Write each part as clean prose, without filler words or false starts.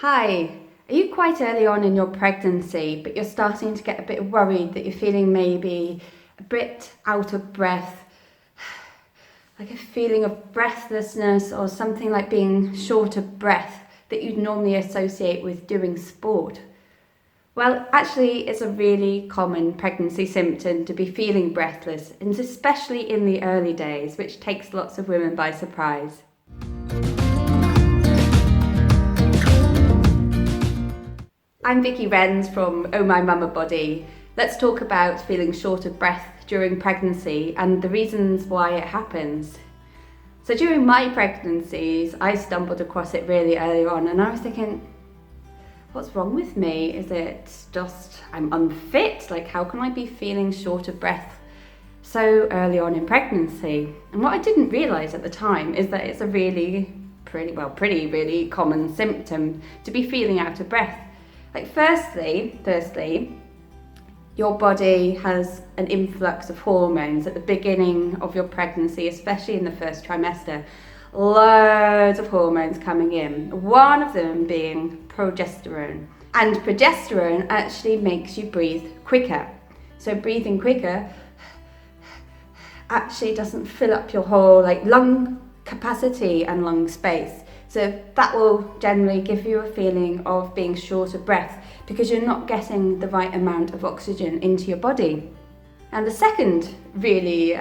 Hi, are you quite early on in your pregnancy, but you're starting to get a bit worried that you're feeling maybe a bit out of breath, like a feeling of breathlessness or something like being short of breath that you'd normally associate with doing sport? Well, actually, it's a really common pregnancy symptom to be feeling breathless, and especially in the early days, which takes lots of women by surprise. I'm Vicky Wrens from Oh My Mama Body. Let's talk about feeling short of breath during pregnancy and the reasons why it happens. So during my pregnancies, I stumbled across it really early on, and I was thinking, what's wrong with me? Is it just I'm unfit? Like, how can I be feeling short of breath so early on in pregnancy? And what I didn't realise at the time is that it's a really common symptom to be feeling out of breath. Like firstly, your body has an influx of hormones at the beginning of your pregnancy, especially in the first trimester. Loads of hormones coming in, one of them being progesterone. And progesterone actually makes you breathe quicker. So breathing quicker actually doesn't fill up your whole lung capacity and lung space. So that will generally give you a feeling of being short of breath because you're not getting the right amount of oxygen into your body. And the second really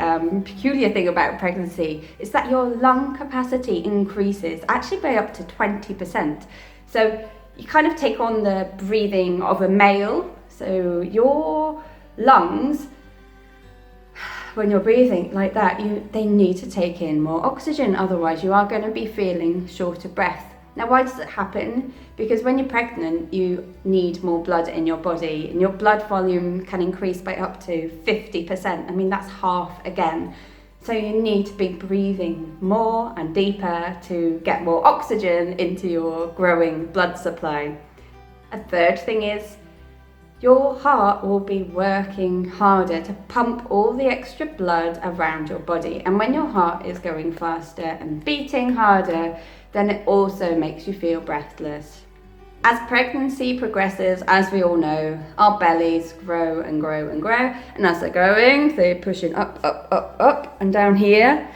peculiar thing about pregnancy is that your lung capacity increases actually by up to 20%. So you kind of take on the breathing of a male. So your lungs, when you're breathing like that, they need to take in more oxygen, otherwise you are going to be feeling short of breath. Now, why does it happen? Because when you're pregnant, you need more blood in your body, and your blood volume can increase by up to 50%. I mean, that's half again. So you need to be breathing more and deeper to get more oxygen into your growing blood supply. A third thing is your heart will be working harder to pump all the extra blood around your body. And when your heart is going faster and beating harder, then it also makes you feel breathless. As pregnancy progresses, as we all know, our bellies grow and grow and grow. And as they're growing, they're pushing up, up, up, up. And down here,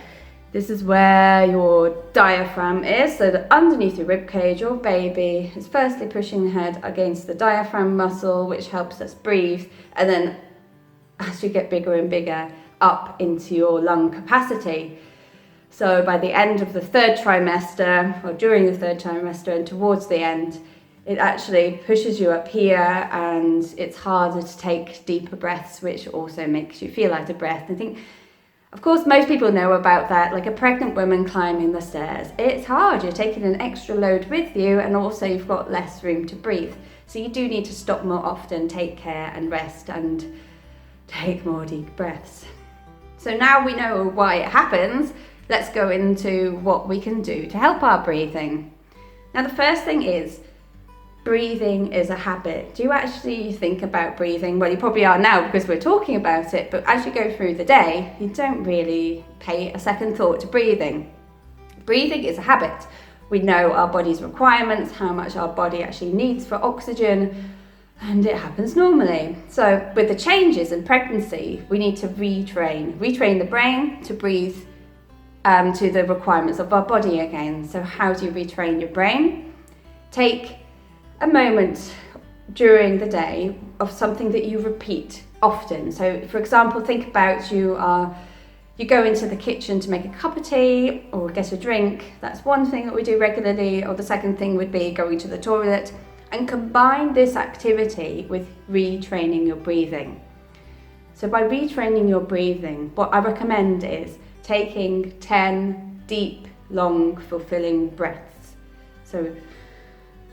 this is where your diaphragm is. So that underneath your ribcage, your baby is firstly pushing the head against the diaphragm muscle, which helps us breathe. And then as you get bigger and bigger, up into your lung capacity. So by the end of the third trimester, or during the third trimester and towards the end, it actually pushes you up here, and it's harder to take deeper breaths, which also makes you feel out of breath. I think, of course, most people know about that, like a pregnant woman climbing the stairs. It's hard, you're taking an extra load with you, and also you've got less room to breathe. So you do need to stop more often, take care and rest, and take more deep breaths. So now we know why it happens, let's go into what we can do to help our breathing. Now, the first thing is, breathing is a habit. Do you actually think about breathing? Well, you probably are now because we're talking about it, but as you go through the day, you don't really pay a second thought to breathing. Breathing is a habit. We know our body's requirements, how much our body actually needs for oxygen, and it happens normally. So with the changes in pregnancy, we need to retrain the brain to breathe to the requirements of our body again. So how do you retrain your brain? Take a moment during the day of something that you repeat often. So for example, think about you go into the kitchen to make a cup of tea or get a drink. That's one thing that we do regularly. Or the second thing would be going to the toilet, and combine this activity with retraining your breathing. So by retraining your breathing, what I recommend is taking 10 deep, long, fulfilling breaths. So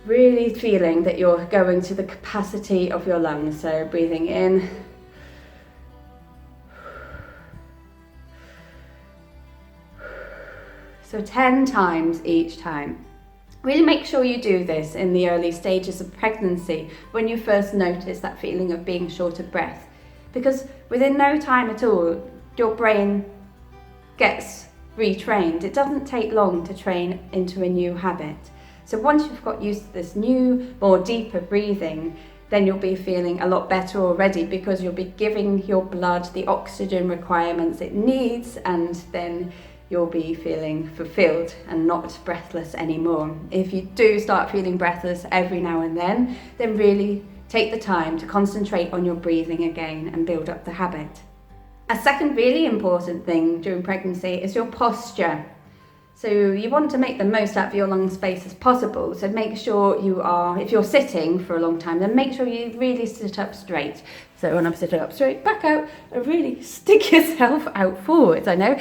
really feeling that you're going to the capacity of your lungs. So breathing in, so 10 times each time. Really make sure you do this in the early stages of pregnancy when you first notice that feeling of being short of breath, because within no time at all, your brain gets retrained. It doesn't take long to train into a new habit. So once you've got used to this new, more deeper breathing, then you'll be feeling a lot better already, because you'll be giving your blood the oxygen requirements it needs, and then you'll be feeling fulfilled and not breathless anymore. If you do start feeling breathless every now and then really take the time to concentrate on your breathing again and build up the habit. A second really important thing during pregnancy is your posture. So you want to make the most out of your lung space as possible. So make sure if you're sitting for a long time, then make sure you really sit up straight. So when I'm sitting up straight, back out and really stick yourself out forwards. I know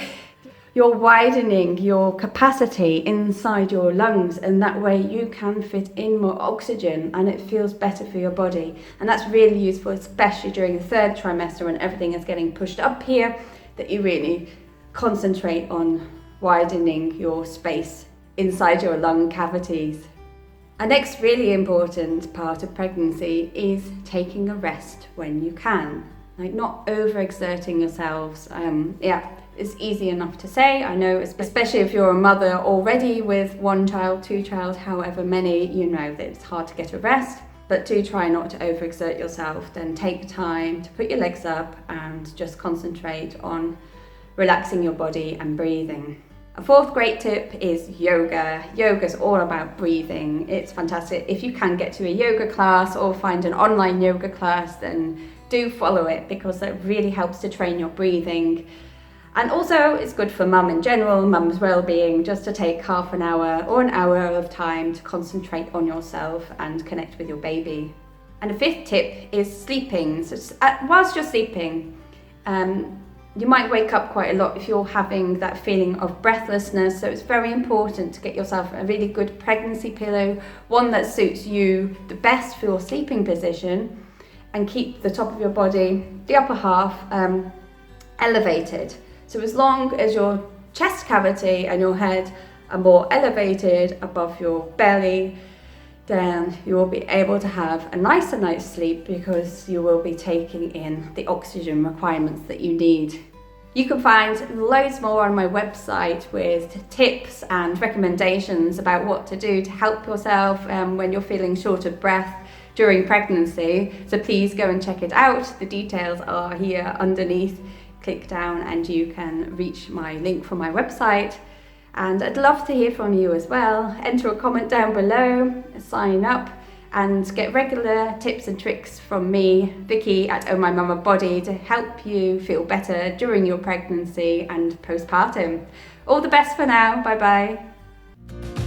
you're widening your capacity inside your lungs, and that way you can fit in more oxygen and it feels better for your body. And that's really useful, especially during the third trimester when everything is getting pushed up here, that you really concentrate on widening your space inside your lung cavities. A next really important part of pregnancy is taking a rest when you can. Like, not overexerting yourselves. It's easy enough to say, I know, especially if you're a mother already with 1 child, 2 child, however many, you know that it's hard to get a rest. But do try not to overexert yourself. Then take time to put your legs up and just concentrate on relaxing your body and breathing. A fourth great tip is yoga. Yoga's all about breathing. It's fantastic. If you can get to a yoga class or find an online yoga class, then do follow it, because that really helps to train your breathing. And also it's good for mum in general, mum's well-being, just to take half an hour or an hour of time to concentrate on yourself and connect with your baby. And a fifth tip is sleeping. So whilst you're sleeping, you might wake up quite a lot if you're having that feeling of breathlessness. So it's very important to get yourself a really good pregnancy pillow, one that suits you the best for your sleeping position, and keep the top of your body, the upper half, elevated. So as long as your chest cavity and your head are more elevated above your belly, then you will be able to have a nicer night's sleep, because you will be taking in the oxygen requirements that you need. You can find loads more on my website with tips and recommendations about what to do to help yourself when you're feeling short of breath during pregnancy. So please go and check it out. The details are here underneath. Click down and you can reach my link from my website. And I'd love to hear from you as well. Enter a comment down below, sign up, and get regular tips and tricks from me, Vicky at Oh My Mama Body, to help you feel better during your pregnancy and postpartum. All the best for now. Bye bye.